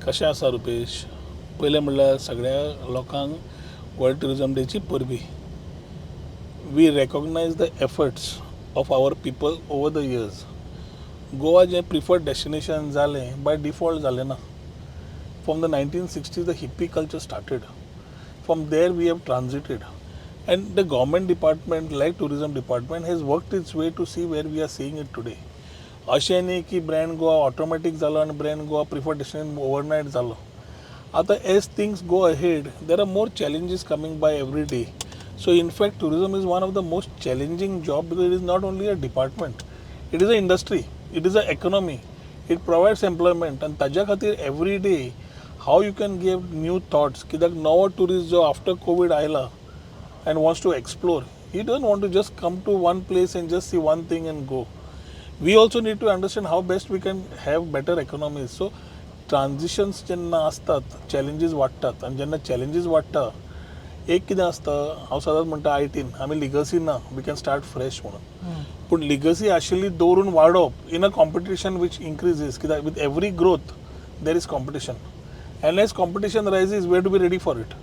कशें आसा रुपेश, पयलें म्हणल्यार सगळ्या लोकांक वर्ल्ड टुरिजम डेची परबीं. We recognize the efforts of our people over the years. Goa जें प्रिफर्ड डेस्टिनेशन जालें बाय डिफॉल्ट जालें ना. From the 1960s the hippie culture started. From there we have transited and the government department like tourism department has worked its way to see where we are seeing it today. अशें न्ही की brand Goa automatic जालो आनी brand Goa preferred destination overnight जालो. आतां as things go ahead there are more challenges coming by every day. So in fact tourism is one of the most challenging job because it is not only a department, it is a industry, it is a economy, it provides employment. आनी ताज्या खातीर every day how you can give new thoughts, कित्याक नवो tourist जो after covid आयला and wants to explore. He doesn't want to just come to one place and just see one thing and go. We also need to understand how best we can have better economies. So transitions जेन्ना असतात, challenges वाडटात आनी जेन्ना challenges वाडटा एक कितें आसता, हांव सदांच म्हणटा आयटीन आमी लिगसी ना, वी कॅन स्टार्ट फ्रेश म्हणून. पूण लिगसी आशिल्ली दवरून वाडप in a competition which increases, कित्याक with every growth there is competition and as competition rises we have to be ready for it.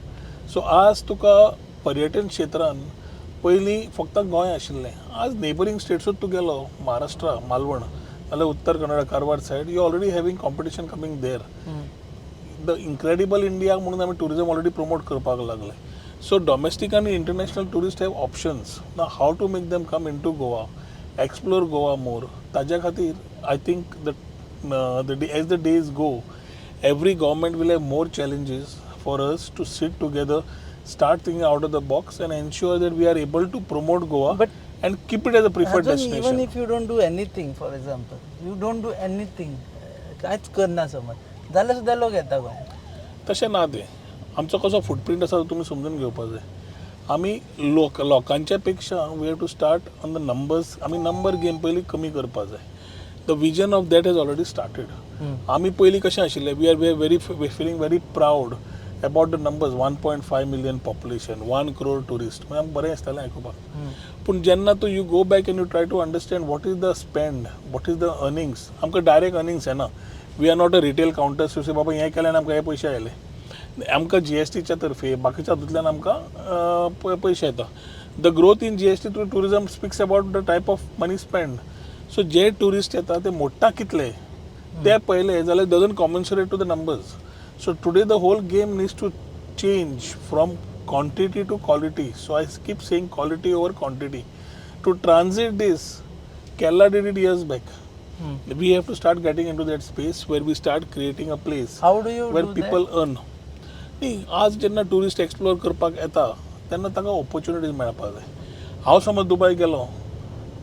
So आज तुका पर्यटन क्षेत्रान पयलीं फक्त गोंय आशिल्लें, आज नेबरींग स्टेट्सूच तूं गेलो, महाराष्ट्रा, मालवण नाल्यार Uttara Kannada, Karwar side, you already having competition coming there. The incredible India म्हणून आमी टुरिजम ऑलरेडी प्रमोट करपाक लागले. सो डॉमेस्टीक आनी इंटरनॅशनल टुरिस्ट हॅव ऑप्शन्स. ना how to make them come in to Goa, explore Goa more. ताज्या खातीर I think as the days go every government will have more challenges for us to sit together, start thinking out of the box and ensure that we are able to promote Goa and keep it as a preferred destination. Even if you don't do anything, for example, you don't do anything, कांयच करना समज जाल्यार सुद्दां लोक येता गोंय. तशें ना तें. आमचो कसो फुटप्रिंट आसा तो तुमी समजून घेवपाक जाय. आमी लोकांच्या पेक्षा we have to start on the numbers. आमी नंबर गेम पयलीं कमी करपाक जाय. The vision of that has already started. आमी पयलीं कशें आशिल्लें, we are feeling very proud about the numbers, 1.5 million population, 1 crore tourist. म्हणजे बरें दिसतालें आयकुपाक. पूण जेन्ना तूं you go back and you try to understand what is the spend, what is the earnings. आमकां डायरेक्ट अर्निंग्स येना. We are not a retail counters to say बाबा हें केल्यान आमकां हे पयशे आयले. आमकां जीएसटीच्या तर्फे बाकीच्या हातूंतल्यान आमकां पयशे येता. The growth in GST through tourism speaks about the type of money spend. So जे टुरिस्ट येता ते मोडटा कितले ते पयले जाल्यार doesn't commensurate to the numbers. So today the whole game needs to change from quantity to quality. So I keep saying quality over quantity. To transit this, Kerala did it years back. We have to start getting into that space where we start creating a place. How do you where do people that? earn. आज जेन्ना tourist explore करपाक येता तेन्ना ताका opportunities मेळपाक जाय. हांव समज दुबय गेलो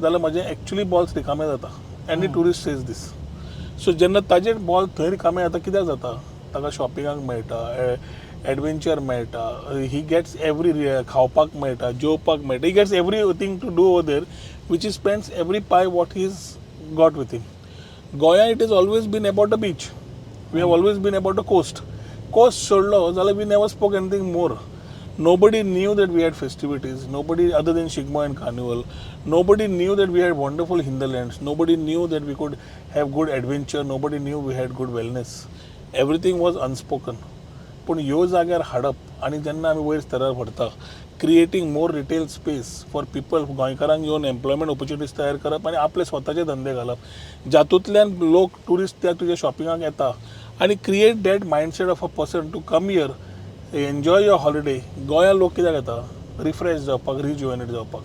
जाल्यार म्हजे एक्चुअली बॉल्स रिकामे जाता. एनी टुरिस्ट सेज दीस. सो जेन्ना ताजे बॉल थंय रिकामे जाता कित्याक जाता, ताका शॉपिंगाक मेळटा, एडवेंचर मेळटा, ही गेट्स एवरी खावपाक मेळटा, जेवपाक मेळटा, he gets everything to do over there which is spends every pie what he is got with him. गोंया it is always been about a beach. We have always been about a coast. Coast सोडलो जाल्यार we never spoke anything more. Nobody knew that we had festivities. Nobody other than Shigmo and Carnival. Nobody knew that we had wonderful hinterlands. Nobody knew that we could have good adventure. Nobody knew we had good wellness. Everything was unspoken. पूण ह्यो जाग्यार हाडप आनी जेन्ना आमी वयर स्तरार व्हरता, creating more retail space for people, गोंयकारांक येवन एम्प्लॉयमेंट ऑपॉर्च्युनिटीज तयार करप आनी आपले स्वताचे धंदे घालप, जातूंतल्यान लोक टुरिस्ट त्या तुज्या शॉपिंगाक येता आनी create that mindset of a person to come here, enjoy your holiday. गोंया लोक कित्याक येता? रिफ्रेश जावपाक, रिज्युवेनेट जावपाक.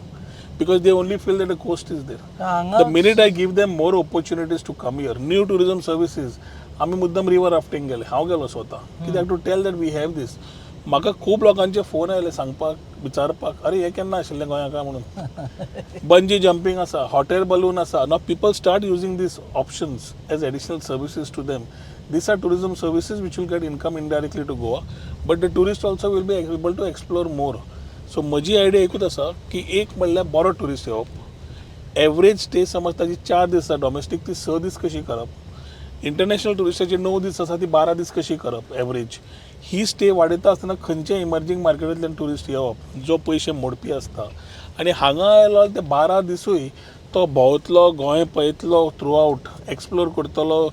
Because they only feel that the coast is there. The minute I give them more opportunities to come here, new tourism services, आम्ही मुद्दम river rafting गेले, हांव गेलो स्वता, कित्याक to tell that we have this. म्हाका खूब लोकांचे फोन आयले सांगपाक, विचारपाक, अरे हे केन्ना आशिल्लें गोंया काय म्हणून. बंजी जंपींग आसा, हॉट एअर बलून आसा. Now people start using these options as additional services to them. These are tourism services which will get income indirectly to Goa, but the tourist also will be able to explore more. So म्हजी idea एकूच आसा की एक म्हणल्यार बरो tourist येवप, average stay समज ताची 4 दीस आसा डॉमेस्टीक, ती 6 दीस कशी करप, इंटरनॅशनल टुरिस्टाची 9 दीस आसा ती 12 दीस कशी करप एवरेज. ही स्टे वाडयता आसतना खंयच्या इमर्जींग मार्केटांतल्यान टुरिस्ट येवप जो पयशे मोडपी आसता, आनी हांगा आयलो ते 12 दिसूय तो भोंवतलो, गोंय पळयतलो थ्रू आवट, एक्सप्लोर करतलो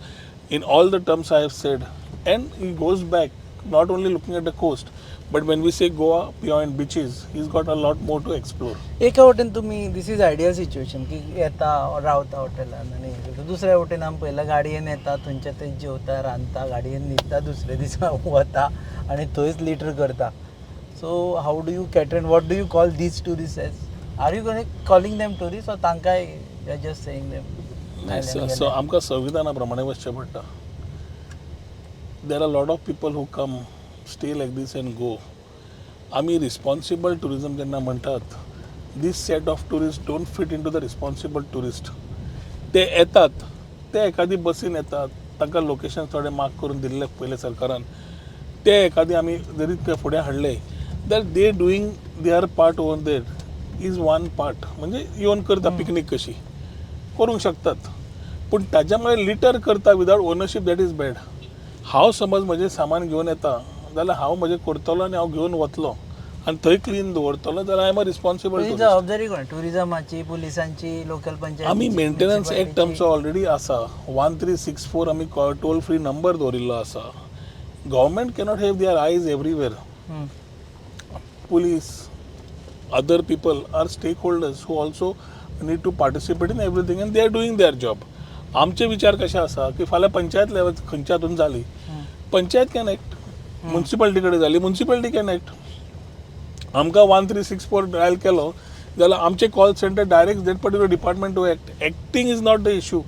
in all the terms I have sed. and he goes back, not only looking at the coast, but when we say Goa beyond beaches, he's got a lot more to explore. एका वटेन तुमी this is ideal situation की येता रावता हॉटेलान आनी दुसऱ्या वटेन आमी पळयला गाडयेन येता थंयच्या थंय जेवता रांदता गाडयेन न्हिदता दुसऱ्या दिसा वता आनी थंयच लिटर करता. So how do you cater what do you call these tourist as are you calling them tourist or तांकांय जस्ट सेईंग देम So आमकां संविधाना प्रमाणे वचचें पडटा. There are a lot of people who come, stay like this and go. आमी responsible tourism जेन्ना म्हणटात, this set of tourists don't fit into the responsible tourist. ते येतात, ते एखादी बसीन येतात, तांकां लोकेशन थोडे मार्क करून दिल्ले पयले सरकारान, ते एखादी आमी जरी ते फुडें हाडले that they doing their part over that is one part. म्हणजे येवन करता पिकनीक कशी करूंक शकतात, पूण ताच्या मुळे लिटर करता without ownership that is bad. हांव समज म्हजें सामान घेवन येता जाल्यार हांव म्हजें करतलो आनी हांव घेवन वतलो आनी थंय क्लीन दवरतलो जाल्यार आय एम अ रिस्पॉन्सिबल. जबाबदारी कोण टुरिजमाची पुलिसांची लोकल पंचायत आमी मेंटेनन्स एक्ट आमचो ऑलरेडी आसा 1364 आमी टोल फ्री नंबर दवरिल्लो आसा. गव्हर्मेंट कॅनॉट हॅव देअर आयज everywhere. Police other people are stakeholders who also need to participate in everything and they are doing their job. आमचे विचार कशे आसा की फाल्यां पंचायत लेवल खंयच्या हातून जाली, पंचायत कॅन एक्ट, म्युन्सिपालिटी कडेन जाली, म्युन्सिपालिटी कॅन एक्ट. आमकां 1364 डायल केलो जाल्यार आमचे call centre direct that particular department to act. Acting is not the issue,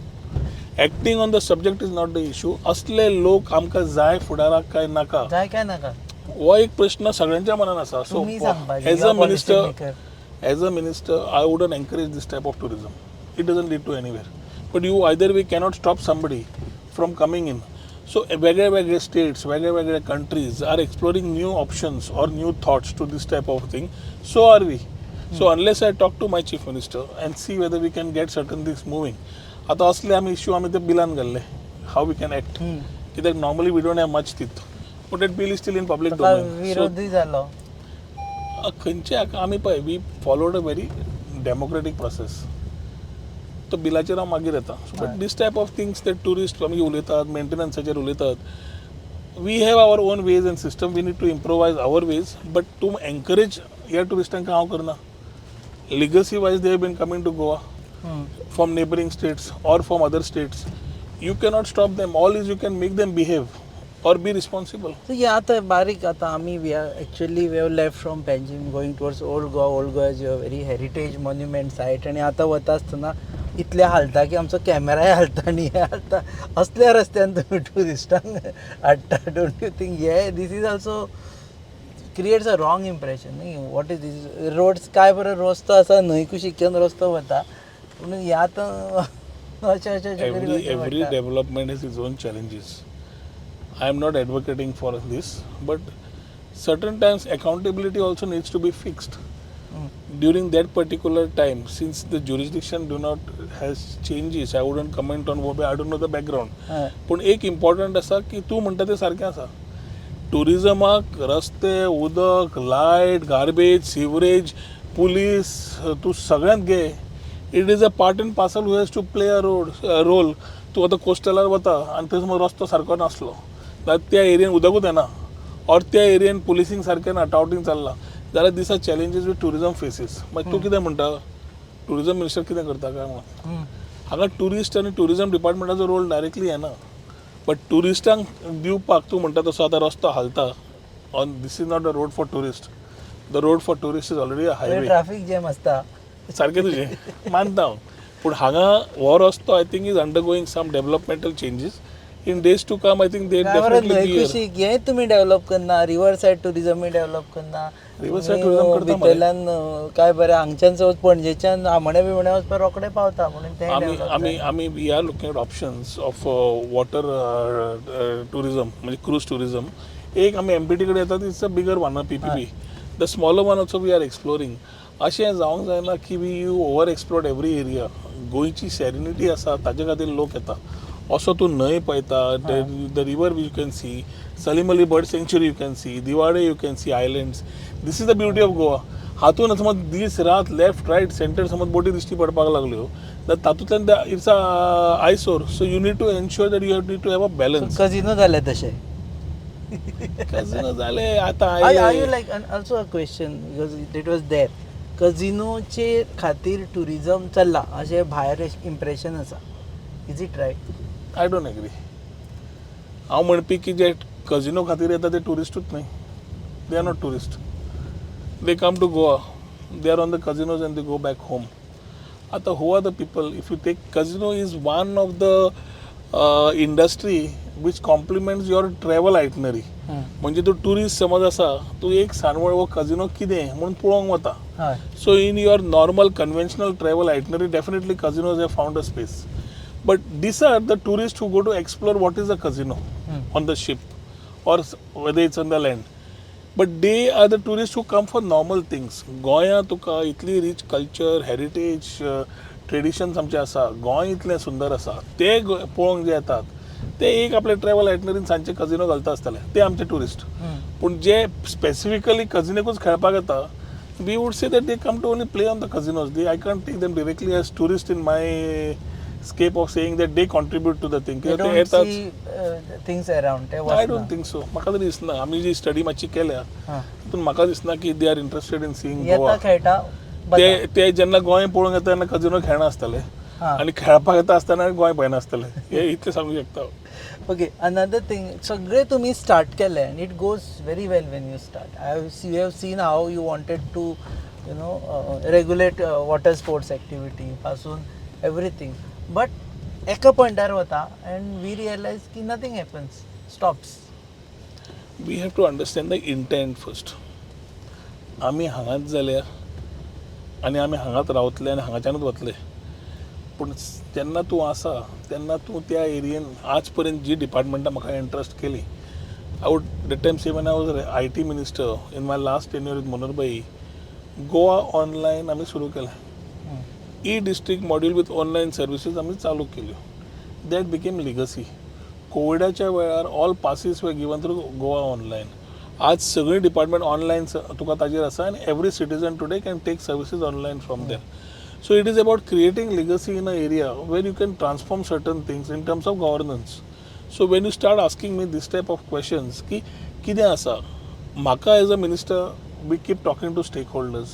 acting on the subject is not the issue. असले लोक आमकां जाय फुडाराक काय नाका जाय काय नाका हो एक प्रश्न सगळ्यांच्या मनान आसा. सो तुम्ही सांगपाचे, as you a are policy minister, as a minister I wouldn't encourage this type of tourism. It doesn't lead to anywhere. But you either we cannot stop somebody from coming in. So वेगळे वेगळे states, वेगळे वेगळे countries are exploring new options or new thoughts to this type of thing. So are we. So unless I talk to my chief minister and see whether we can get certain things moving. आतां असले आमी issue आमी ते बिलान घाल्ले how we can act. कित्याक normally we don't have much तीत. But that bill is still in public domain. विरोधी जालो खंयचे आमी पळय we followed a very democratic process. तो बिलाचेर हांव मागीर येता. But this type of things ते ट्युरिस्ट आमी उलयतात, मेंटेनन्साचेर उलयतात. We have our own ways and system. We need to improvise our ways. But to encourage ह्या टुरिस्टांक हांव करना. Legacy wise they have been coming to Goa from neighbouring states or from other states. You cannot stop them. All is you can make them behave or be responsible. So yeah, आता बारीक आता आम्ही we have left from Panjim going towards Old Goa. Old Goa is a very heritage monument site आणि आता वता आसतना इतले हालता की आमचो कॅमेराय हालता आणि हे हालता. असल्या रस्त्यान तुम्ही टुरिस्टांक हाडटा. Don't you think this is also creates a wrong impression. What is this? Roads काय बरं रस्तो असा न्हय कुशिक्यान रस्तो वता पूण हे आतां Every development has its own challenges. I am not advocating for this, but certain times accountability also needs to be fixed. During that particular time, since the jurisdiction has changes, I wouldn't comment on what, I don't know the background. पण एक important असा की तू म्हणटा ते सारकें आसा. टुरिजमाक रस्ते, उदक, लायट, गार्बेज, सिवरेज, पुलीस तू सगळ्यांत घे. It is a part and parcel who has to play a role. तू आतां कोस्टलार वता आनी थंय समज रस्तो सारको नासलो जाल्यार त्या एरियेन उदकूच येना ऑर त्या एरियेन पुलिसींग सारकें ना, टावटींग चल्ला जाल्यार these are challenges with tourism faces. मागीर तूं कितें म्हणटा टुरिजम मिनिस्टर कितें करता काय म्हणून. हांगा ट्युरिस्ट आनी टुरिजम डिपार्टमेंटाचो रोल डायरेक्टली येना. बट ट्युरिस्टांक दिवपाक तूं म्हणटा तसो आतां रस्तो हालता on this is not a road for tourist. The road for tourist is already a highway. Traffic jam आसता सारकें तुजें मानता हांव. पूण हांगा हो रस्तो I think is undergoing some developmental changes. In days to come I think they definitely be कुशीक हे तुम्ही डेव्हलप करना. रिवर सायड टुरिजम डेव्हलप करना. River side tourism करता मरे. भितरल्यान काय बरें हांगच्यान सपोज पणजेच्यान आमणे बिमणे वचपाक रोखडें पावता म्हणून ते आमी we are looking at options of water tourism म्हणजे क्रूज टुरिजम. एक आमी एमपीटी कडेन येतात it's a bigger one PPP. The smaller one also we are exploring. अशें जावंक जायना की we you over explored every area. गोंयची सेरिनिटी आसा ताजे खातीर लोक येता. असो तूं न्हंय पळयता, the river you can see, Salim Ali bird sanctuary you can see, Divar you can see, islands. This is the beauty of Goa. हातून समज दीस रात लेफ्ट रायट सेंटर समज बोटी दिश्टी पडपाक लागल्यो जाल्यार तातूंतल्यान it's a eyesore. So you need to ensure that you need to have a balance. Casino जाले तशें कझिनो झाले आता Are you आयले. like, and also a question because it was there, कझिनोचे खातीर टुरिझम चल्ला अशें भायर इम्प्रेशन आसा, is it right? I don't agree. हांव म्हणपी की जे कझिनो खातीर येता ते टुरिस्टूच न्हय. They are not tourist. They come to Goa, they are on the casinos and they go back home. आता who are the people? If you take casino is one of the industry which compliments your travel itinerary. म्हणजे तूं tourist समज आसा, तूं एक सांडवळ वो casino कितें म्हणून पळोवंक वता. हय. So in your normal conventional travel itinerary, definitely casinos have found a space. But these are the tourists who go to explore what is a casino on the ship or whether it's on the land. But they are the tourists who come for normal things. गोंया तुका इतली rich culture, heritage, traditions आमचे आसा. गोंय इतलें सुंदर आसा. ते पळोवंक जे येतात ते एक आपले ट्रॅव्हल आयटनरीन सांजचे कझिनो घालता आसतले. ते आमचे टुरिस्ट. पूण जे स्पेसिफिकली कझिनोकूच खेळपाक येता, we would say that they come to only play on the casinos. I can't take them directly as tourists in my scape of saying that they contribute to the thing. They ते don't येतात. see things around. ते I वचना. don't think so. म्हाका तरी दिसना. आमी जी study मातशी केल्या हां. तितून म्हाका दिसना की they are interested in seeing येता गोवा. खेळटा ते जेन्ना गोंय पळोवंक येता तेन्ना कझिनो खेळना आसतले हां. आनी खेळपाक येता आसतना गोंय पळयना आसतले. हे इतलें सांगूं शकता. ओके, अनदर थिंग, सगळे तुम्ही स्टार्ट केले and it goes very well when you start. You have seen how you wanted to regulate water sports activity पासून एवरीथींग, बट एका पॉयंटार वता अँड वी रियलायज की nothing happens, stops. We have to understand the intent first. आमी हांगाच जाल्या आनी आमी हांगाच रावतले आनी हांगाच्यानूच वतले. पूण जेन्ना तूं आसा तेन्ना तूं त्या एरियेन आज पर्यंत जी डिपार्टमेंटां म्हाका इंट्रस्ट केली, I would date time say when I was IT minister in my last tenure with Manoharbhai, Goa online आमी सुरू केलें. District module with online services आमी चालू केल्यो. That became legacy. कोविडाच्या वेळार all passes were given through Goa online. आज सगळी डिपार्टमेंट ऑनलायन तुका ताजेर आसा आनी every citizen today can take services online from there. So it is about creating legacy in an area where you can transform certain things in terms of governance. So when you start asking me this type of questions, ki कितें आसा, म्हाका as a minister, we keep talking to stakeholders,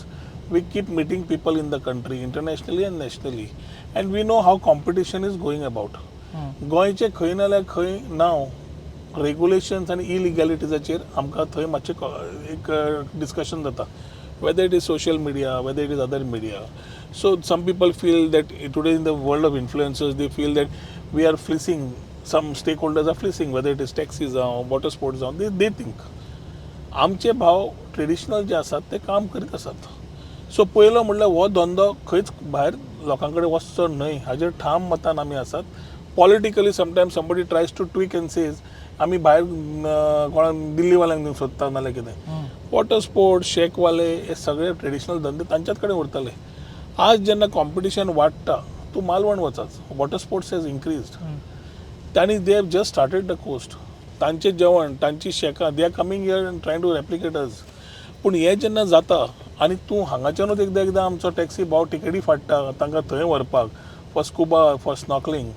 we keep meeting people in the country, internationally and nationally, and we know how competition is going about. गोंयचे खंय नाल्यार खंय नांव regulations आनी इलिगॅलिटीजाचेर आमकां थंय मातशें एक डिस्कशन जाता. Whether it is social media, whether it is other media. So some people feel that today in the world of influencers, they feel that we are fleecing, some stakeholders are fleecing, whether it is taxis or water sports, they think. आमचे भाव traditional जे आसात ते काम करीत आसात. So पयलो म्हणल्यार हो धंदो खंयच भायर लोकां कडेन वचचो न्हय हाजेर ठाम मतान आमी आसात. Politically sometimes somebody tries to tweak and says आमी भायर कोणाक दिल्लीवाल्यांक दिवंक सोदता नाल्यार कितें. वॉटर स्पोर्ट्स, शेकवाले हे सगळे ट्रेडिशनल धंदे तांच्याच कडेन उरताले. आज जेन्ना कॉम्पिटिशन वाडटा तूं मालवण वचाच, वॉटर स्पोर्ट्स हॅज इन्क्रीज्ड. तांणी they have just started the coast. तांचें जेवण, तांची शेकां, they are coming here and trying to replicate us. पूण हें जेन्ना जाता आनी तूं हांगाच्यानूच एकदां आमचो टॅक्सी भाव टिकेटी फाडटा तांकां थंय व्हरपाक for scuba, for snorkelling,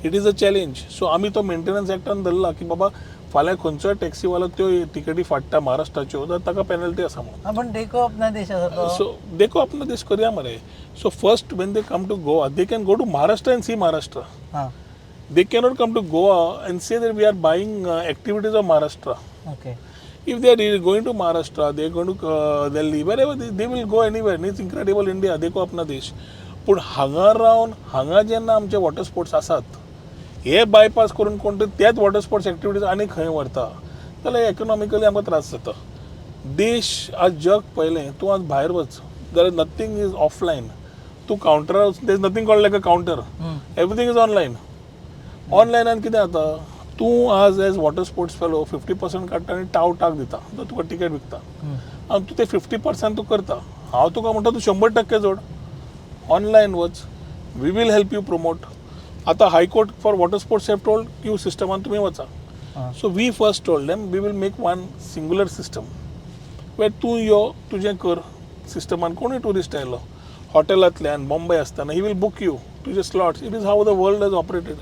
it is a challenge. So आमी तो मेंटेनन्स एक्टान धरला की बाबा फाल्यां खंयचोय टॅक्सीवालो त्यो टिकेटी फाडटा महाराष्ट्राच्यो जाल्यार ताका पेनल्टी आसा म्हणून. पण देखो अपना देश आसा तो. सो देखो अपना देश करया मरे. So first when they come to Goa they can go to Maharashtra and see Maharashtra. हां. They cannot come to Goa and say that we are buying activities of Maharashtra. Okay. If they are going to Maharashtra, they are going to Delhi, wherever they will go anywhere. It's incredible India, देखो अपना देश. पूण हांगा रावन हांगा जेन्ना आमचे water sports आसात हे bypass करून कोण तरी त्याच वॉटर स्पोर्ट्स एक्टिविटीज आनी खंय व्हरता जाल्यार इकॉनॉमिकली आमकां त्रास जाता. देश आज जग पळयलें, तूं आज भायर वच जाल्यार नथींग इज ऑफलायन. तूं कावंटरार there is nothing called like a counter. Everything is online. ऑनलायनान कितें जाता, तूं आज एज वॉटर स्पोर्ट्स फेलो 50% काडटा आनी टाक दिता, तुका टिकेट विकता आनी तूं ते 50% तूं करता. हांव तुका म्हणटा तूं 100% जोड, ऑनलायन वच, we will help you promote. आतां high court for water sports have told queue सिस्टमान तुमी वचा. So we first told them we will make one singular system where तूं यो तुजें कर सिस्टमान. कोणूय ट्युरिस्ट आयलो हॉटेलांतल्यान बॉम्बे आसतना ही वील बूक यू तुजे slots. It is how the world has operated.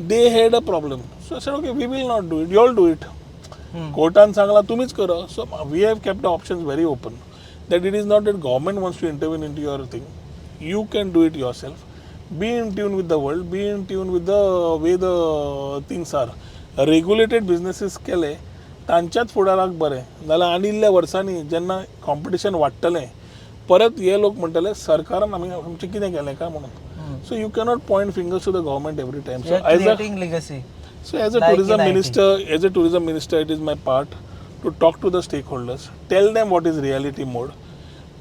They had a problem. So I said, okay, we will not do it. You all do it. कोर्टान सांगला तुमीच करा. So we have kept the options very open that it is not that government wants to intervene in to your thing. You can do it yourself. Be in tune with the world, be in tune with the way the things are. Regulated businesses केले तांच्याच फुडाराक बरें जाल्यार आनी इल्ल्या वर्सांनी जेन्ना competition वाडटलें परत हे लोक म्हणटले सरकारान आमचें कितें केलें काय म्हणून. So you cannot point fingers to the government every time. You are creating legacy. So as a Like tourism in IT. minister, it is my part to talk to the stakeholders, tell them what is reality mode.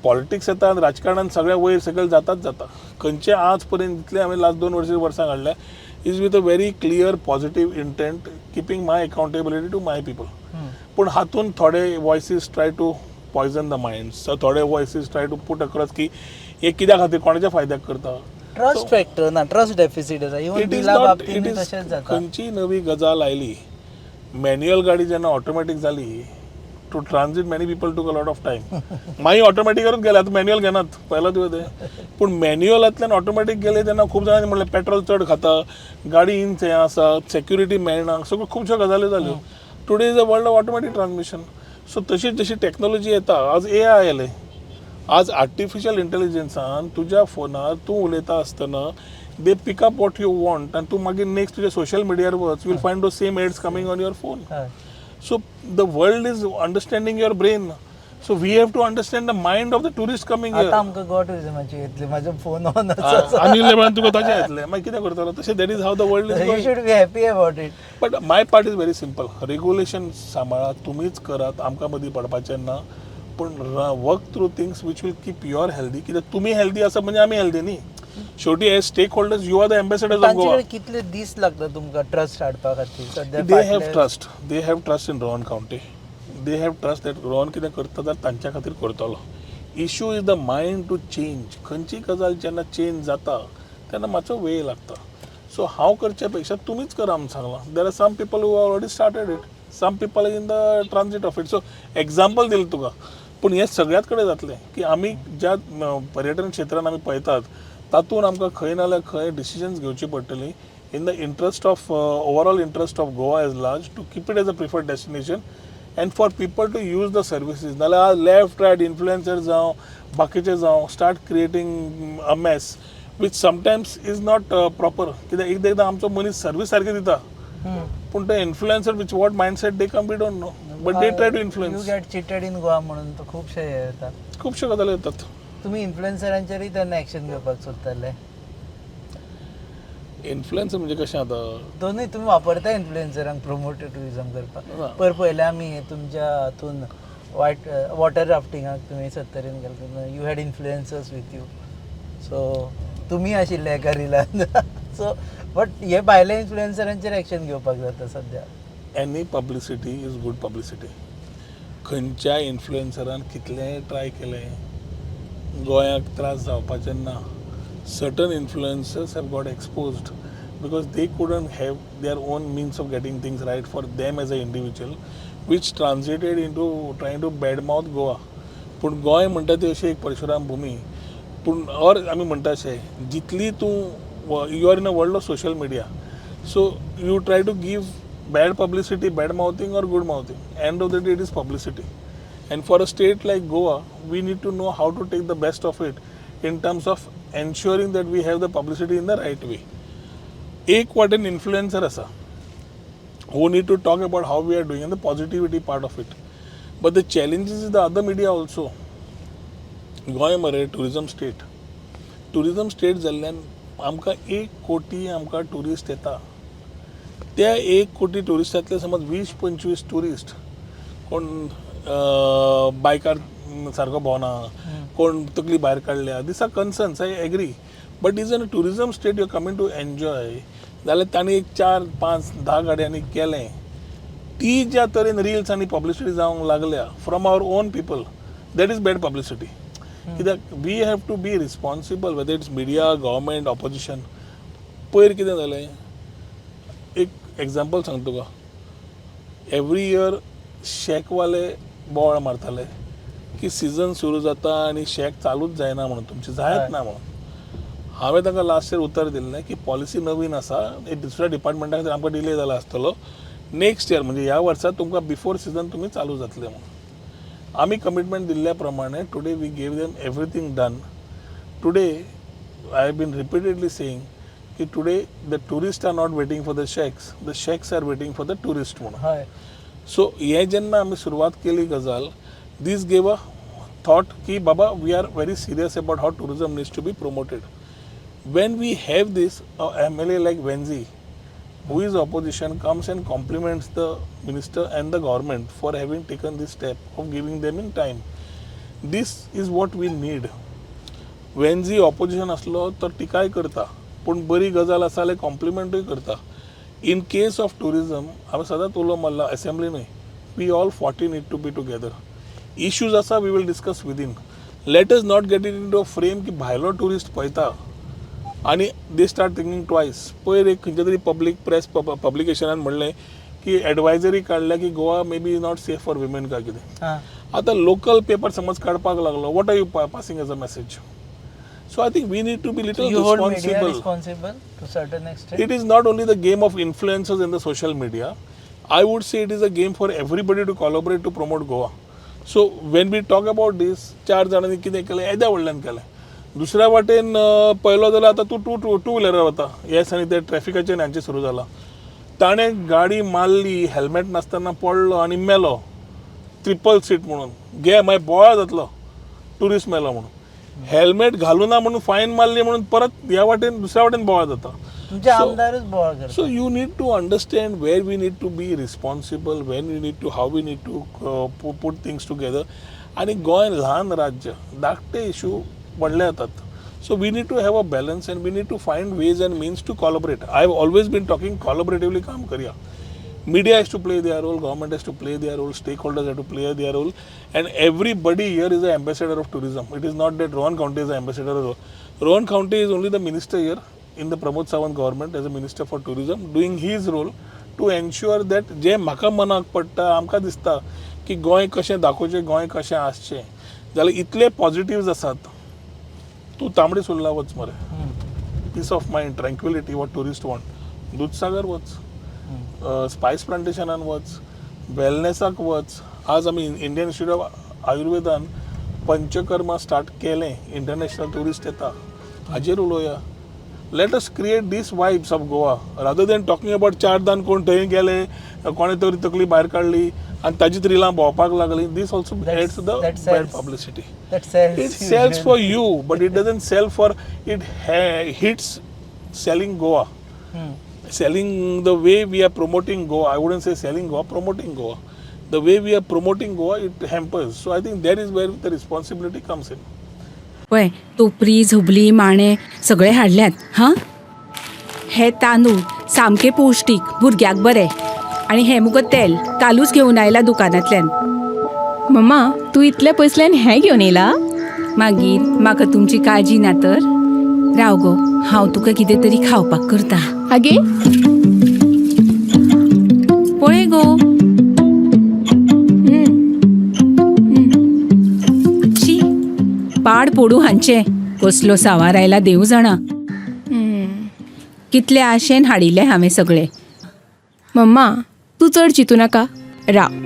Politics येता आनी राजकारणान सगळ्या वयर सकयल जाता खंयचे आज पर्यंत जितले हांवें लास्ट 2 वर्सां काडल्या is with a very clear positive intent keeping my accountability to my people. पूण हातून थोडे voices try to poison the minds. थोडे voices try to put across की हे कित्या खातीर कोणाच्या फायद्याक करता. ट्रस्ट फॅक्टर ना, ट्रस्ट डेफिसीट आसा. इवन इट इज बिला नॉट, बाबतींत इट इज तशेंच जाता. खंयची नवी गजाल आयली मॅन्युअल गाडी जेन्ना ऑटोमॅटीक जाली टू ट्रान्झिट मॅनी पीपल टूक अ लॉट ऑफ टायम. मागीर ऑटोमॅटिकूच गेले, आतां मॅन्युअल घेनात पयला तुवें ते. पूण मॅन्युअलांतल्यान ऑटोमॅटीक गेले तेन्ना खूब जाणांनी म्हणलें पेट्रोल चड खाता, गाडी इंच हें आसा, सेक्युरिटी मेळना, सगळ्यो खुबश्यो गजाली जाल्यो. Today is a world of automatic transmission. So तशी जशी टॅक्नॉलॉजी येता, आज AI आयलें. आज आर्टिफिशियल इंटेलिजन्सान तुज्या फोनार तूं उलयता आसतना they pick up what you want आनी तूं मागीर नेक्स्ट तुज्या सोशल मिडियार वच, will find those same ads coming on your phone. हय. So the world is understanding your brain. So we have to understand the mind of the tourist coming here. आतां आमकां गोवा टुरिझमाची येतली, म्हाजो फोन ऑन आसा. आनी लेवलान तुका ताचें येतलें मागीर कितें करतलो तशें. That is how the world is you going. Should be happy about it. But my part is very simple. Regulation सांबाळात, तुमीच करात, आमकां मदीं पडपाचें ना. पूण work through things which will keep your healthy. कित्याक तुमी हेल्दी आसा म्हणजे आमी हेल्दी न्ही. शेवटी as stakeholders you are the ambassadors of तांचे गोवा. कडेन कितले दीस लागता तुमकां ट्रस्ट हाडपा खातीर सद्या? They have trust in Rohan Khaunte. They have trust that Rohan कितें करता जाल्यार तांच्या खातीर करतलो. Issue is the mind to change. खंयची गजाल जेन्ना चेंज जाता तेन्ना मातसो वेळ लागता. सो हांव करचे पेक्षा तुमीच करा म्हणून सांगलां. There are some people who already started it, some people in the transit of it. So example दिलें तुका. पूण हें सगळ्यात कडेन जातलें की आमी ज्या पर्यटन क्षेत्रान आमी पळयतात तातूंत आमकां खंय ना जाल्यार खंय डिसिजन्स घेवची पडटलीं in the interest of overall interest of Goa as large to keep it as a preferred destination and for people to use the services. नाल्यार लेफ्ट रायट इन्फ्लुएन्सर जावं बाकीचे जावं start creating a mess which sometimes is not proper. कित्याक एकदां आमचो मनीस service सारकी दिता पूण ते influencer which what mindset they come we don't know but they try to you influence. Get cheated in Goa म्हणून तो खुबशे हे येता. खुबश्यो गजाली येतात. तुमी इन्फ्लुएन्सरांचेरूय तेन्ना एक्शन घेवपाक सोदताले? इन्फ्लुएन्सर म्हणजे कशें आतां दोनूय तुमी वापरता इन्फ्लुएन्सरांक प्रमोट टुरिझम करपाक? पयलें आमी तुमच्या हातून वॉटर राफ्टिंगाक तुमी 70 गेले, you had influencers with you. So तुमी आशिल्ले एका रिलान. सो बट हे भायल्या इन्फ्लुएन्सरांचेर एक्शन घेवपाक जाता सद्या. Any publicity is good publicity. खंयच्या इन्फ्लुएन्सरान कितलेंय ट्राय केलें गोंयाक त्रास जावपाचें ना. Certain influencers have got exposed because they couldn't have their own means of getting things right for them as a individual which transited in to trying to badmouth Goa. पूण गोंय म्हणटा ती अशी एक परशुराम भुमी. पूण और आमी म्हणटा अशें जितली तूं you are in a world of social media so you try to give bad publicity, bad mouthing or good mouthing. End of the day, it is publicity. And for a state like Goa, we need to know how to take the best of it in terms of ensuring that we have the publicity in the right way. एक वाटेन influencer आसा who need to talk about how we are doing and the positivity part of it. But the challenges is the other media also. Goa मरे tourism state. Tourism state जाल्ल्यान आमकां 1 कोटी आमकां tourist येता. त्या 1 कोटी टुरिस्टांतले समज 20-25 टुरिस्ट कोण बायकार सारको भोंवना, कोण तकली भायर काडल्या, this are concerns, I agree. But is in a tourism state you coming to enjoy जाल्यार तांणी एक 4-5-10 गाड्यांनी केलें. ती ज्या तरेन रिल्स आनी पब्लिसिटी जावंक लागल्या from our own people that is bad publicity. कित्याक we have to be responsible whether it's media, government, opposition. पयर कितें जालें, एक एग्जाम्पल सांगता तुका. एवरी इयर शेकवाले बोवाळ मारताले की सिजन सुरू जाता आनी शेक चालूच जायना म्हणून, तुमची जायत ना म्हणून. हांवें तांकां लास्ट इयर उतर दिल्लें की पॉलिसी नवीन आसा, एक दुसऱ्या डिपार्टमेंटा खातीर आमकां डिले जाला आसतलो. नेक्स्ट इयर म्हणजे ह्या वर्सात तुमकां बिफोर सिजन तुमी चालू जातले म्हणून आमी कमिटमेंट दिल्ल्या प्रमाणे today we gave them everything done. Today I have been repeatedly saying की today the tourist are not waiting for the shacks are waiting for the tourist म्हणून. हय सो हे जेन्ना आमी सुरवात केली गजाल दीस गेव अ थॉट की बाबा we are very serious about how tourism needs to be promoted. When we have this, MLA like Venzi, who is opposition, comes and compliments the minister and the government for having taken this step of giving them in time. This is what we need. Venzi opposition असलो तर टिकाय करता पूण बरी गजाल आसा जाल्यार कॉम्प्लिमेंटूय करता. In case of tourism हांवें सदांच उलो मारला असेंब्लीनूय we all 40 need to be together. Issues आसा we will discuss within. Let us not get in to a frame की भायलो टुरिस्ट पळयता आणि दे स्टार्ट थिंकिंग ट्वायस. पयर एक खंयच्या तरी पब्लीक प्रेस पब्लिकेशनान म्हणलें की एडवायजरी काडल्या की Goa may be not safe for women काय कितें. आतां लोकल पेपर समज काडपाक लागलो what are you passing as a message. So I think we need to be little responsible to certain extent. It is not only the game of influencers in the social media. I would say it is a game for everybody to collaborate to promote Goa. So when we talk about this, 4 जाणांनी कितें केलें येद्या व्हडल्यान केलें. दुसऱ्या वाटेन पळयलो जाल्यार आतां तूं टू व्हिलर वता येस आनी ते ट्रॅफिकाचेर हांचे सुरू जाला. ताणें गाडी मारली हेल्मेट नासतना पडलो आनी मेलो 3 सीट म्हणून गे मागीर बोवाळ जातलो ट्युरिस्ट मेलो म्हणून. हेल्मेट घालूना म्हणून फायन मारली म्हणून परत ह्या वाटेन दुसऱ्या वाटेन बोवाळ जाता. तुमचे आमदारच बोवाळ करता. So you need to understand where we need to be responsible, when we need to, how we need to put things together. आणि गोंय ल्हान राज्य धाकटे इश्यू व्हडले येतात. So we need to have a balance and we need to find ways and means to collaborate. I have always been talking collaboratively काम करूया. Media has to play their role, government has to play their role, stakeholders have to play their role, and everybody here is an ambassador of tourism. It is not that Rohan County is an ambassador. Rohan County is only the minister here in the Pramod Sawant government as a minister for tourism, doing his role to ensure that जे म्हाका मनाक पडटा आमकां दिसता की गोंय कशें दाखोवचें गोंय कशें आसचें जाल्यार इतले पॉझिटिव्स आसात. तूं तांबडी सुर्ला वच मरे peace of mind tranquillity what tourist want. Dudhsagar वच, स्पायस प्लांटेशनान वच, वेलनेसाक वच. आज आमी इंडियन इन्स्टिट्यूट ऑफ आयुर्वेदान पंचकर्मा स्टार्ट केलें. इंटरनॅशनल टुरिस्ट येता हाजेर उलोवया. Let us create this vibes of Goa rather than talking about 4 दान कोण थंय गेले कोणे तरी तकली भायर काडली आनी ताजीच रिलां भोंवपाक लागली. This also adds the bad publicity. It sells for you, but it doesn't sell for it. Hits selling Goa. Selling the way we are promoting Goa. I wouldn't say selling Goa, promoting Goa. The way we are promoting Goa, it hampers. So I think that is where the responsibility comes in. पळय टोपरी झबली माणे सगळे हाडल्यात हां. हे तांदूळ सामके पौश्टीक भुरग्याक बरे आनी हे मुगो तेल कालूच घेवन आयला दुकानांतल्यान. मम्मा तू इतल्या पयसल्यान हें घेवन येयला. मागीर म्हाका तुमची काळजी ना तर. राव गो हांव तुका कितें तरी खावपाक करता. आगे पळय गो शी पाड पोडू हांचे कसलो सावार आयला देव जाणा. कितले आशेन हाडिल्ले हांवें सगळे. मम्मा तू चड चिंतू नाका राव.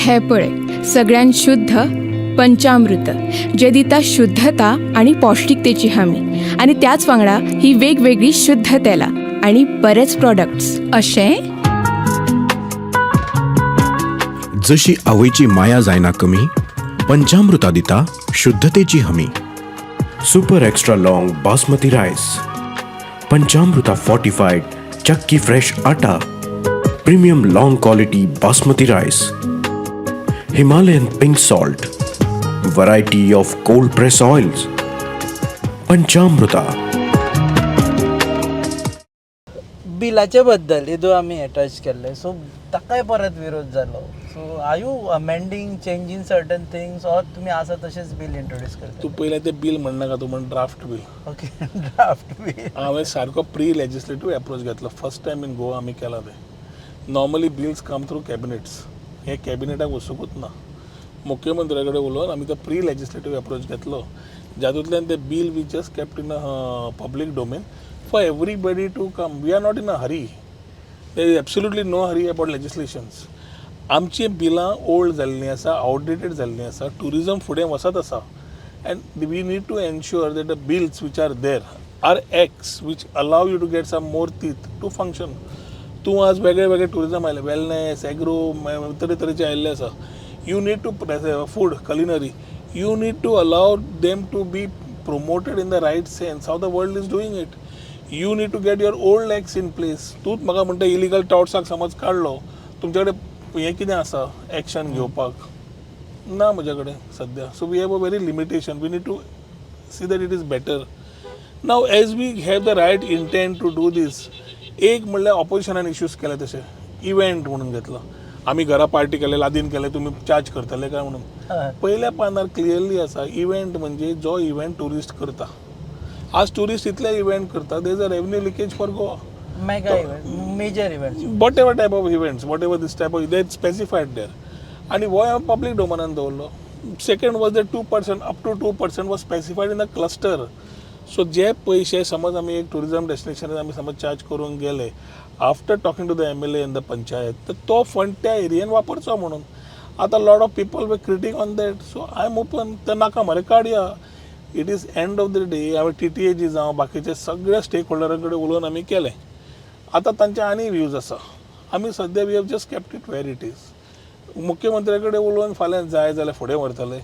हे पळय सगळ्यान शुद्ध पंचामृत जे दिता शुद्धता आणि पौष्टिकतेची हमी आणि त्याच वांगडा ही वेगवेगळी शुद्ध तेलां आणि बरेच प्रॉडक्ट्स अशें. जशी आवयची माया जायना कमी पंचामृता दिता शुद्धतेची हमी. Super extra long basmati rice, पंचामृता fortified chakki fresh atta, premium long quality basmati rice, Himalayan pink salt, variety of cold press oils, Panchamruta. बिलाचे बद्दल येदो आमी अटॅच केल्ले सो ताकाय परत विरोध जालो. So are you amending changing certain things or तुमी आसा तशेंच बिल इंट्रोड्यूस करता. तूं पयलें तें बिल म्हणनाका तूं म्हण draft bill. Okay draft bill. हांवें सारको प्री लेजिस्लेटिव्ह एप्रोच घेतलो फर्स्ट टायम इन गोवा आमी केला तें. Normally bills come through cabinets. हे कॅबिनेटाक वचूंकूच ना. मुख्यमंत्र्या कडेन उलोवन आमी तो प्री लेजिस्लेटिव्ह एप्रोच घेतलो जातूंतल्यान ते bill we just kept in a public domain for everybody to come. We are not in a hurry. There is absolutely no hurry about legislations. आमची बिलां ओल्ड जाल्लीं आसा, आउटडेटेड जाल्लीं आसा, टुरिजम फुडें वचत आसा, and we need to ensure that the bills which are there are acts which allow you to get some more teeth to function. तूं आज वेगळे वेगळे टुरिजम आयले, वेलनेस, एग्रो, तरेतरेचे आयिल्ले आसा. You need to food, culinary, you need to allow them to be promoted in the right sense, how the world is doing it. You need to get your old acts in place. तूच म्हाका म्हणटा illegal टॉट्साक समज काडलो, तुमचे कडेन हें कितें आसा एक्शन घेवपाक? ना म्हजे कडेन सद्या. So we have a very limitation. We need to see that it is better. Now as we have the right intent to do these, एक म्हणल्यार ऑपोजिशनान इश्यूज केले तशे इव्हेंट म्हणून घेतलो. आमी घरा पार्टी केले, लादीन केले, तुमी चार्ज करतले काय म्हणून. पयल्या पानार क्लियरली आसा इव्हेंट म्हणजे जो इव्हेंट टुरिस्ट करता. आज टुरिस्ट इतले इव्हेंट करता, there is a revenue leakage for Goa. Mega event, major events, whatever type of events, whatever this type of, they specified there. आणि वो हांवें पब्लीक डोमेनान दवरलो. Second was the 2%, up to 2% was specified in the cluster. So जे पयशे समज आमी एक टुरिजम डेस्टिनेशन आमी समज चार्ज करूंक गेले, after talking to the MLA in the panchayat, तर तो फंड त्या एरियेन वापरचो म्हणून. आतां lot of people we critic on that. So I am open, तर नाका मरे काडया. It is end of the day हांवें TTAG जावं बाकीचे सगळ्या स्टेक होल्डरां कडेन उलोवन आमी केलें. आतां तांचे आनी व्ह्यूज आसा. आमी सद्या we have just kept it where it is. मुख्यमंत्र्या कडेन उलोवन फाल्यां जाय जाल्यार फुडें व्हरतले,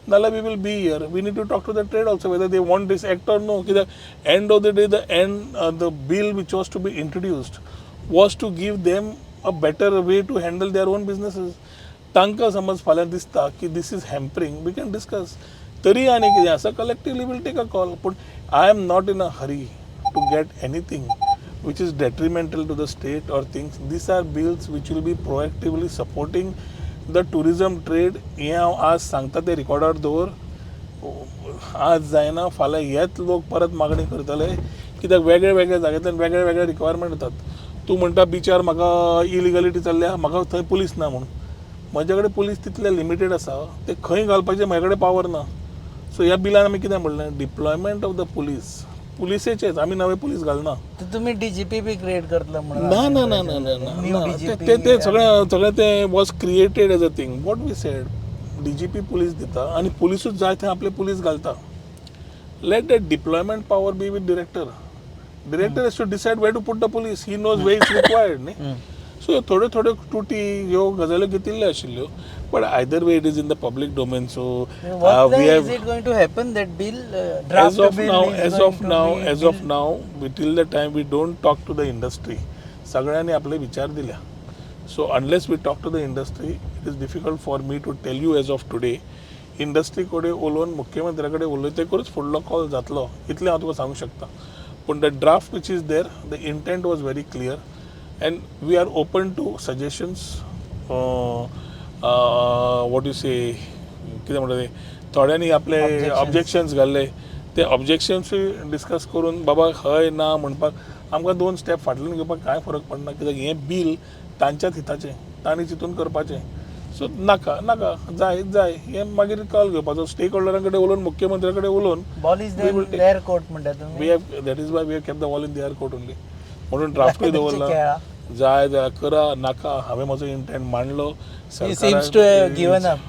नाल्यार we will be here. We need to talk to the trade also whether they want this act or no. कित्याक end of the day the bill which was to be introduced was to give them a better way to handle their own businesses. तांकां समज फाल्यां दिसता की this is hampering, we can discuss. तरी आनी कितें आसा, collectively will take a call. पूण I am not in a hurry to get anything which is detrimental to the state or things. These are bills which will be proactively supporting the tourism trade. हे हांव आज सांगता ते रिकॉर्डार दवर. आज जायना, फाल्यां हेच लोक परत मागणी करतले, कित्याक वेगळे वेगळे जाग्यातल्यान वेगळे वेगळे रिक्वायरमेंट येतात. तूं म्हणटा बिचार म्हाका इलिगलिटी चल्ल्या, म्हाका थंय पुलीस ना म्हणून. म्हजे कडेन पुलीस तितले लिमिटेड आसा, ते खंय घालपाचें म्हजे कडेन पावर ना. सो ह्या बिलान आमी कितें म्हणलें, डिप्लॉयमेंट ऑफ द पुलीस, पुलिसेचेच, आमी नवे पुलीस घालना. तर तुम्ही DGP बी क्रिएट करतला म्हणून? ना ना ना ना ना ना, ते सगळें ते was created as a thing. What we said, DGP police दिता आनी पुलिसूच जाय थंय आपले पुलीस घालता. Let that deployment power be with director. Director has to decide where to put the police. He knows where it's required न्ही. So थोड्यो थोड्यो त्रुटी ह्यो गजाल्यो घेतिल्ल्यो आशिल्ल्यो. But either way it is in the public domain. So we is have it going to happen that bill as of now till the time we don't talk to the industry, सगळ्यांनी आपले विचार दिल्या. So unless we talk to the industry, it is difficult for me to tell you as of today. Industry कडेन उलोवन मुख्यमंत्र्या कडेन उलयते करूच फुडलो call जातलो, इतलें हांव तुका सांगूंक शकता. पूण the draft which is there, the intent was very clear and we are open to suggestions. What you say, कितें म्हणटा ते, थोड्यांनी आपले ऑब्जेक्शन्स घाल्ले. ते ऑब्जेक्शन्सूय डिस्कस करून बाबा हय ना म्हणपाक आमकां 2 स्टेप फाटल्यान घेवपाक कांय फरक पडना. कित्याक हें बील तांच्याच हिताचें, तांणी चिंतून करपाचें. सो नाका नाका, जाय जाय हें मागीर कॉल घेवपाचो. स्टेक होल्डरां कडेन उलोवन, मुख्यमंत्र्या कडेन उलोवन, बॉल इज देअर कोर्ट म्हणटा तुम्ही? We have, that is why we have kept the ball in their court only. म्हणून ड्राफ्टूय दवरला. जाय जाल्यार करा, नाका हांवें म्हजो इंटेंट मांडलो. He seems to have given up.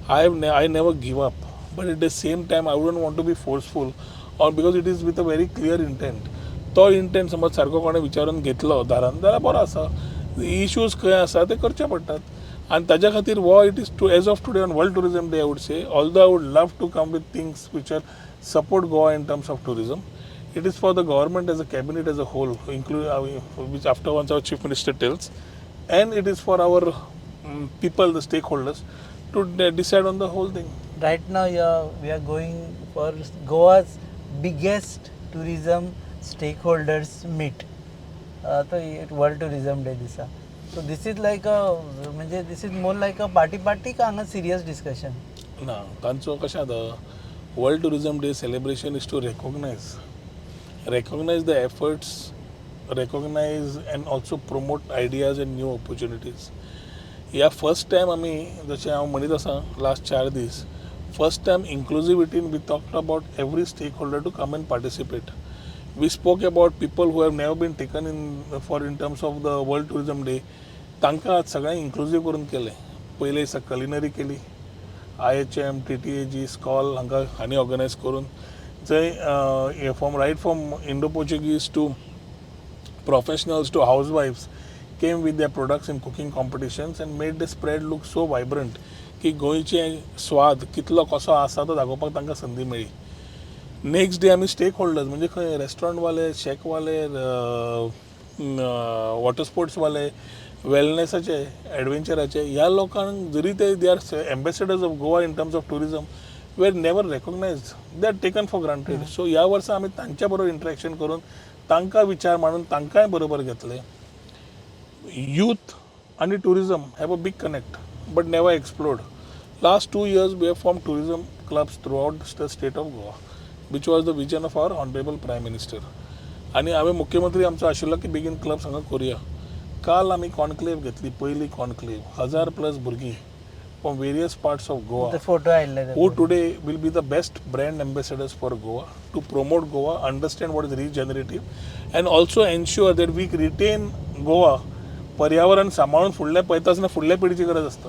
I never give up, but at the same time I wouldn't want to be forceful, or because it is with a very clear intent. तो intent समज सारको कोणें विचारून घेतलो दारान जाल्यार बरो आसा. इश्यूज खंय आसा ते करचे पडटात. आनी ताज्या खातीर वो it is to as of today on world tourism day, I would say, although I would love to come with things which are support Goa in terms of tourism. It is for the government as a cabinet as a whole, which after once our chief minister tells, and it is for our people, the stakeholders, to decide on the whole thing. Right now we are going for Goa's biggest tourism stakeholders meet. So World Tourism Day दिसा. So this is like a, म्हणजे this is more like a party का हांगा serious discussion? ना, तांचो कशें आसा, World Tourism Day celebration is to recognize the efforts, recognize and also promote ideas and new opportunities. ह्या first time आमी, जशें हांव म्हणीत आसा लास्ट 4 दीस, फर्स्ट टायम इन्क्लुजिविटीन we talked about every stakeholder to come and participate. We spoke about people who have never been taken in terms of the World Tourism Day. तांकां आज सगळ्यांक इन्क्लुसीव करून केलें. पयले दिसा कलिनरी केली, IHM, TTAG, स्कॉल हांणी ऑर्गनायज करून जंय from Indo Portuguese to professionals to housewives came with their products in cooking competitions and made the spread look so vibrant की गोंयचे स्वाद कितलो कसो आसा तो दाखोवपाक तांकां संदी मेळ्ळी. नेक्स्ट डे आमी स्टेक होल्डर्स म्हणजे खंय रेस्टॉरंटवाले, शेकवाले, वॉटर स्पोर्ट्सवाले, वेलनेसाचे, एडवेंचराचे ह्या लोकांक जरी they are ambassadors of Goa in terms of tourism were never recognised, they are taken for granted. So ह्या वर्सा आमी तांच्या बरोबर इंटरेक्शन करून तांकां विचार मांडून तांकांय बरोबर घेतले. यूथ आणि tourism have a big connect but never explored. Last 2 years we have formed tourism clubs throughout the state of Goa, which was the vision of our honorable prime minister. आणि हांवें मुख्यमंत्री आमचो आशिल्लो की बेगीन क्लब्स हांगा करुया. काल आमी कॉन्क्लेव घेतली, पयली कॉन्क्लेव 1000+ भुरगीं from various parts of Goa photo आयिल्ले who today will be the best brand ambassadors for Goa to promote Goa, understand what is regenerative and also ensure that we retain Goa. पर्यावरण सांबाळून फुडल्या पळयता आसतना फुडल्या पिढीची गरज आसता.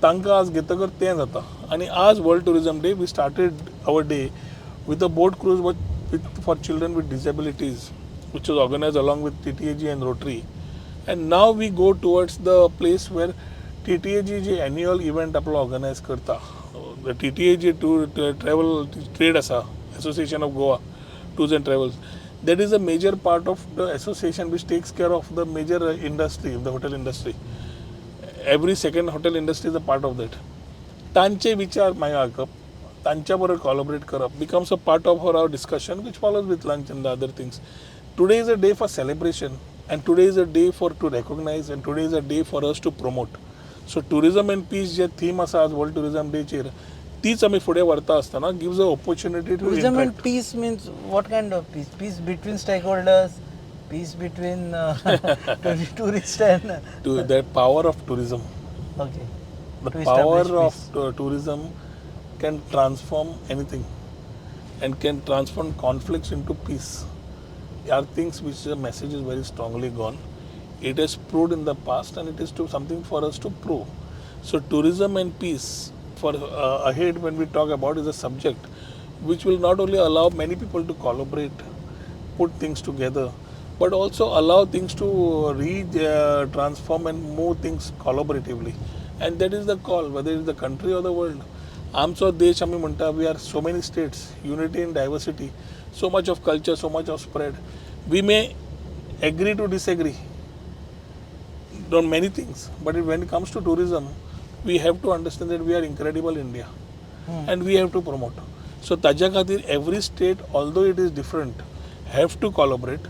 तांकां आज घेतकर तें जाता. आनी आज world tourism day we started our day with a boat cruise for children with disabilities, which was organized along with TTAG and Rotary. And now we go towards the place where TTAG जे annual event आपलो organize करता. The TTAG travel trade asa, Association of Goa Tours and Travels. That is a major part of the association which takes care of the major industry, the hotel industry. Every second hotel industry is a part of that. तांचे विचार मागीर आयकप, तांच्या बरोबर collaborate करप becomes a part of our discussion which follows with lunch and the other things. Today is a day for celebration and today is a day to recognize and today is a day for us to promote. So tourism and peace जे theme आसा आज world tourism day chair तीच आमी फुडें व्हरता आसतना gives an opportunity to Tourism and interact. peace means what kind of peace? Peace between stakeholders, peace between tourists and To the power of tourism. okay. The To power establish of tourism can transform anything and can transform conflicts into peace. There are things which the message is very strongly gone. It is proved in the past and it is something for us to prove. So tourism and peace for ahead when we talk about is a subject which will not only allow many people to collaborate, put things together, but also allow things to transform and move things collaboratively. And that is the call, whether it is the country or the world. आमचो देश आमी म्हणटा we are so many states, unity in diversity, so much of culture, so much of spread. We may agree to disagree on many things, but when it comes to tourism, we have to understand that we are incredible India and we have to promote. So ताज्या खातीर every state, although it is different, have to collaborate.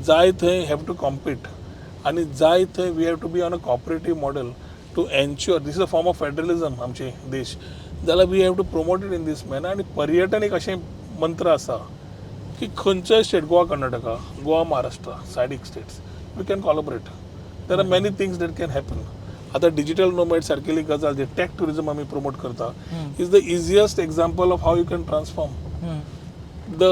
जाय थंय have to compete. आणि जाय थंय we have to be on a cooperative model to ensure this is a form of federalism आमचे देश. जाल्यार we have to promote it in this manner. आणि पर्यटन एक अशें मंत्र आसा की खंयचोय स्टेट, गोवा कर्नाटका, गोवा महाराष्ट्र, सायडीक states, we can collaborate. There are many things that can happen. आतां डिजिटल नोमॅड सारकेली गजाल जे टॅक टुरिजम आमी प्रमोट करता is the easiest example of how you can transform. The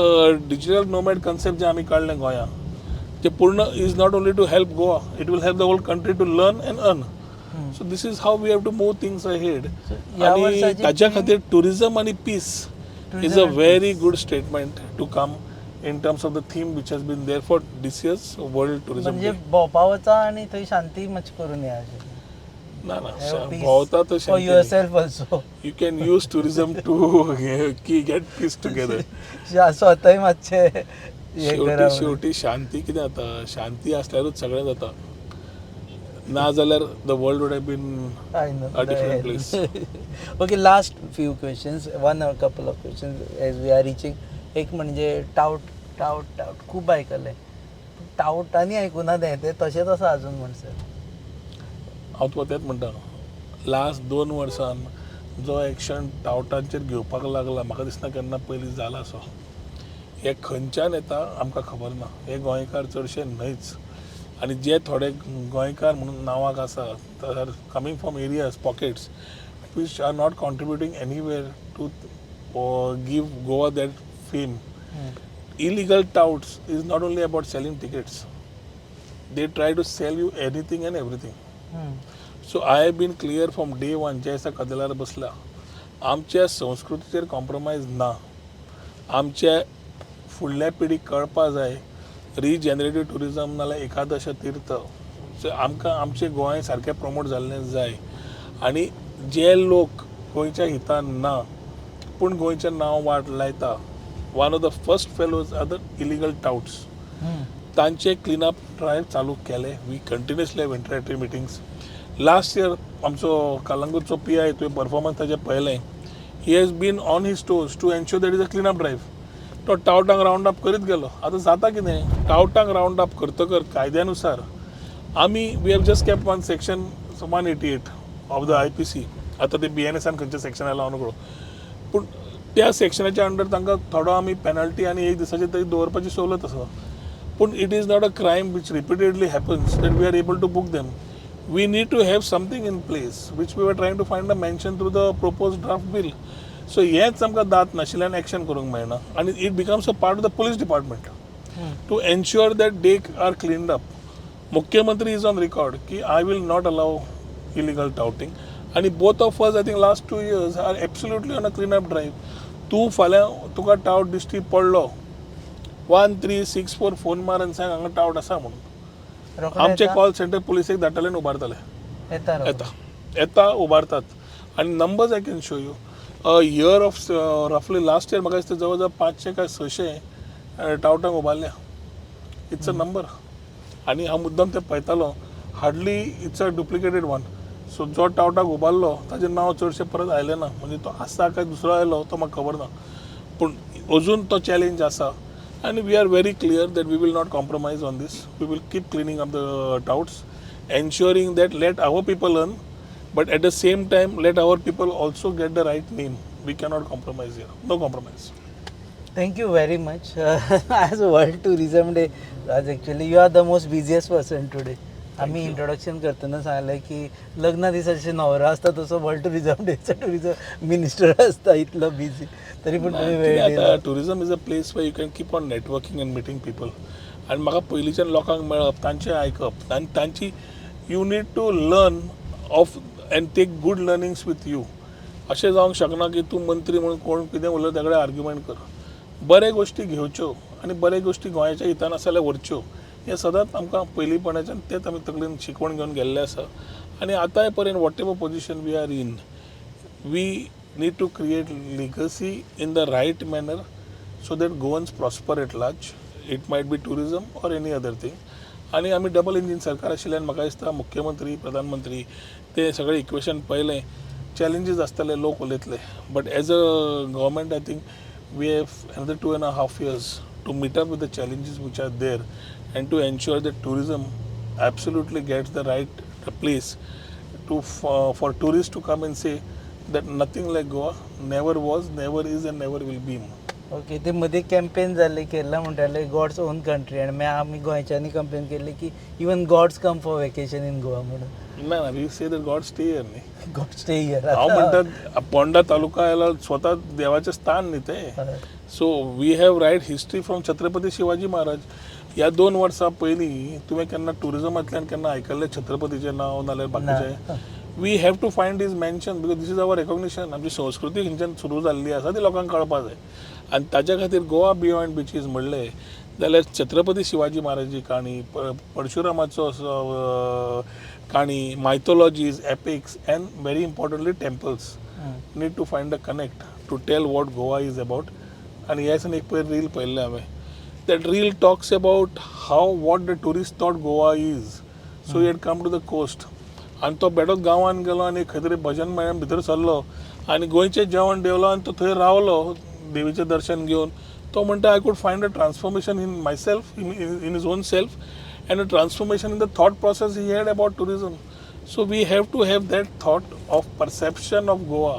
digital nomad concept जे आमी काडलें गोंयांत ते पूर्ण is not only to help Goa, it will help the whole country to learn and earn. So this is how we have to move things ahead. आणि ताच्या खातीर tourism आणि peace is a very good statement to come in terms of the theme which has been there for this year's World Tourism म्हणजे Day. भोंवपा वचा आनी थंय शांती मातशी करून या. ना भोंवता तर for yourself also. You can use tourism to get peace together. स्वतःय मातशे हे करा. शेवटी शांती कितें जाता, शांती आसल्यारूच सगळें जाता. ना जाल्यार the world would have been a different place. Okay, last few questions, one or couple of questions as we are reaching. एक म्हणजे टाउट खूब आयकले, टाउटांनी आयकुना ते तशेंच आसा अजून म्हणसर. हांव तुका तेंच म्हणटा, लास्ट 2 वर्सान जो एक्शन टावटांचेर घेवपाक लागला म्हाका दिसना केन्ना पयलीं जाला असो. हे खंयच्यान येता आमकां खबर ना. हे गोंयकार चडशे न्हयच. आणि जे थोडे गोंयकार म्हणून नांवाक आसा are coming from areas, pockets which are not contributing anywhere to give Goa that fame. illegal touts is not only about selling tickets. They try to sell you anything and everything. So I have been clear from day one, जे असा कदेलार बसला, आमच्या संस्कृतीचेर compromise ना. आमच्या फुडल्या पिढीक कळपा जाय रिजेनरेटीव टुरिजम नाल्यार एकादश तीर्थ आमकां आमचे गोंय सारकें प्रमोट जाल्लें जाय. आनी जे लोक गोंयच्या हितान ना पूण गोंयचें नांव वाट लायता, one of the first fellows are the illegal touts. तांचे क्लीनअप ड्रायव्ह चालू केले. We continuously have interactive meetings. Last year आमचो कलंगूटचो PI तुवें परफॉर्मन्स ताजें पळयलें. He has been on his toes to ensure that is a cleanup drive. तो टावटांक रावंड अप करीत गेलो. आतां जाता कितें, टावटांक रावंड अप करतकर कायद्यानुसार आमी we have just kept one section 188 of the IPC. आतां ते BNSन खंयचें सेक्शन आयलां हांव नकळो, पूण त्या सेक्शनाच्या अंडर तांकां थोडो आमी पेनल्टी आनी 1 दिसाची तरी दवरपाची सवलत आसा. पूण it is not a crime which repeatedly happens that we are able to book them. We need to have something in place, which we were trying to find a mention through the proposed draft bill. So हेच आमकां दात नाशिल्ल्यान action करूंक मेळना. आनी it becomes a part of the police department to ensure that they are cleaned up. मुख्यमंत्री is on record की I will not allow illegal touting. आनी both of us I think last 2 years are absolutely on a clean up drive. तूं फाल्यां तुका टावट दिश्टी पडलो, 1364 phone मार आनी सांग हांगा टावट आसा म्हणून. आमचे कॉल सेंटर पुलिसेक धाडटले आनी उबारतले. येता उबारतात. आनी numbers I can show you. Year of रफली लास्ट इयर म्हाका दिसता जवळ जवळ 500 काय 600 टावटांक उबारल्या. It's a number. आनी हांव मुद्दम ते पळयतालो, hardly it's a duplicated one. So जो टावटाक उबारलो ताजें नांव चडशें परत आयलें ना. म्हणजे तो आसा काय दुसरो आयलो तो म्हाका खबर ना. पूण अजून तो चॅलेंज आसा. And we are very clear that we will not compromise on this. We will keep cleaning up the touts, ensuring that let our people earn, but at the same time let our people also get the right name. We cannot compromise here. No compromise. Thank you very much. As World Tourism Day, Raj, actually you are the most busiest person today. आम्ही introduction करतना सांगलें की लग्ना दिसा जशें न्हवरो आसता तसो वर्ल्ड टुरिजम डेचा टुरिजम मिनिस्टर आसता इतलो बिजी. तरी पूण तुमी वेळ दिला. Tourism is a place where you can keep on networking and meeting people. आनी म्हाका पयलींच्यान लोकांक मेळप, तांचें आयकप आनी तांची you need to learn of and take good learnings with you. अशें जावंक शकना की तूं मंत्री म्हणून कोण कितें उलयता तें कडेन आर्ग्युमेंट कर. बरे गोश्टी घेवच्यो आनी बरे गोश्टी गोंयाच्या हितान आसा जाल्यार व्हरच्यो. हे सदांच आमकां पयलींपणाच्यान तेच आमी तकलेन शिकवण घेवन गेल्ले आसा. आनी आतांय पर्यंत whatever position we are in, we need to create legacy in the right manner so that Goans prosper at large. It might be tourism or any other thing. आनी आमी डबल इंजीन सरकार आशिल्ल्यान म्हाका दिसता मुख्यमंत्री प्रधानमंत्री ते सगळें इक्वेशन पळयलें. चॅलेंजीस आसतले, लोक उलयतले, but as a government I think we have another 2.5 years to meet up with the challenges which are there and to ensure that tourism absolutely gets the right place to for tourists to come and say that nothing like Goa never was, never is and never will be. Okay. ते मध्ये campaign जाल्ले केरला म्हणटाले God's on country आनी मागीर आमी गोंयच्यांनी complain केल्ली की even gods come for vacation in Goa म्हणून. ना ना, we say that God stay here न्ही. God stay here. हांव म्हणटा पोंडा तालुका आयला स्वता देवाचें स्थान न्ही तें. So we have right history from Chhatrapati Shivaji Maharaj. ह्या 2 वर्सां पयलीं तुवें केन्ना टुरिजमांतल्यान केन्ना आयकल्लें छत्रपतीचें नांव नाल्यार बाकीचें? We have to find these mention because this is our recognition. आमची संस्कृती खंयच्यान सुरू जाल्ली आसा ती लोकांक कळपा जाय. आनी ताच्या खातीर गोवा बियॉन्ड बिचीस म्हणलें जाल्यार छत्रपती शिवाजी महाराजाची काणी, परशुरामाचो काणी, mythologies, epics and very importantly temples need to find a connect to tell what Goa is about. आनी ह्या दिसांनी एक पयर रील पळयल्लें हांवें. That reel talks about how what the tourist thought Goa is. So he had come to the coast आनी तो बेडोच गांवान गेलो आनी खंय तरी भजन मेळ्यान भितर सरलो आनी गोंयचें जेवण जेवलो आनी तो थंय रावलो देवीचें दर्शन घेवन. तो म्हणटा I could find a transformation in my self, in his on self, and a transformation in the thought process he had about tourism. So we have to have that thought of perception of Goa,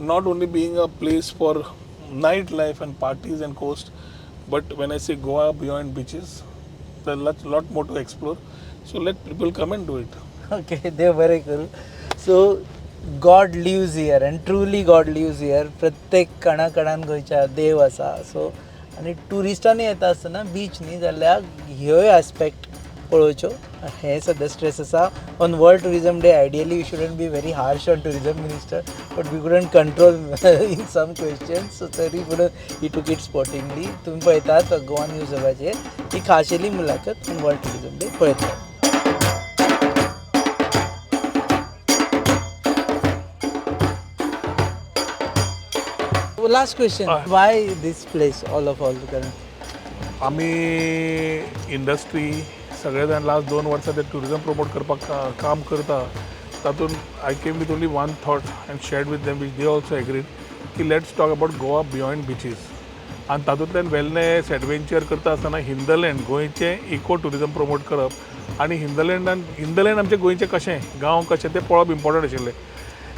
not only being a place for nightlife and parties and coast, but when I say Goa beyond beaches, there's a lot more to explore. So let people come and do it. Okay. देव बरें करूं. So God lives here and truly God lives here. प्रत्येक कणा कणान गोंयच्या देव आसा. So आनी ट्युरिस्टांनी येता आसतना बीच न्ही जाल्यार ह्योय एस्पेक्ट पळोवच्यो. हे सद्या स्ट्रेस आसा on world tourism day. Ideally we shouldn't be very harsh on tourism minister, but we couldn't control in some questions, so तरी पूण ही टूक इट स्पोर्टिंगली. तुमी पळयतात गोवा न्यूजाचेर ही खाशेली मुलाखत ऑन वर्ल्ड टुरिजम डे पळयतात. Last question, why this place all current? आमी industry सगळे जाण लास्ट 2 वर्सां ते टुरिजम प्रमोट करपाक काम करता. तातूंत I came with only one thought and shared with them which they also agreed की let's talk about Goa beyond beaches. आनी तातूंतल्यान वेलनेस एडवेंचर करता आसतना हिंदलँड गोंयचें इको टुरिजम प्रमोट करप आनी हिंदलँड आमचें गोंयचें कशें गांव कशें तें पळोवप इम्पॉर्टंट आशिल्लें.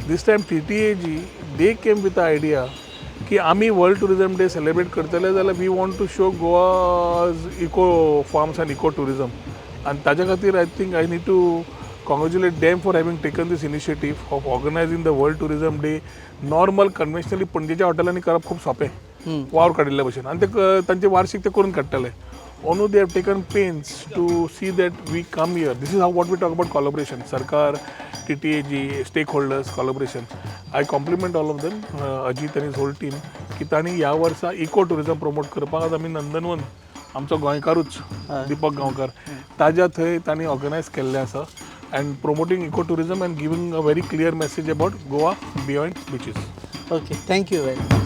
This time TTAG they came with the idea की आमी वर्ल्ड टुरिजम डे सेलिब्रेट करतले जाल्यार we want to show Goa's eco farms and eco tourism. आनी ताज्या खातीर I think I need to congratulate them for having taken this initiative of organising the world tourism day. Normal conventionally पणजेच्या हॉटेलांनी करप खूब सोंपें वावर काडिल्ल्या भशेन, आनी ते तांचे वार्षिक ते करून काडटले. Only they have taken pains to see that we come here. This is how what we talk about collaboration. Sarkar, TTAG, stakeholders, collaboration. I compliment all of them, Ajit and his whole team, की तांणी ह्या वर्सा eco tourism promote करपाक आज आमी नंदनवन आमचो गोंयकारूच दिपक गांवकार ताज्या थंय तांणी ऑर्गनायज केल्लें आसा and promoting eco tourism and giving a very clear message about Goa beyond beaches. Okay, thank you very much.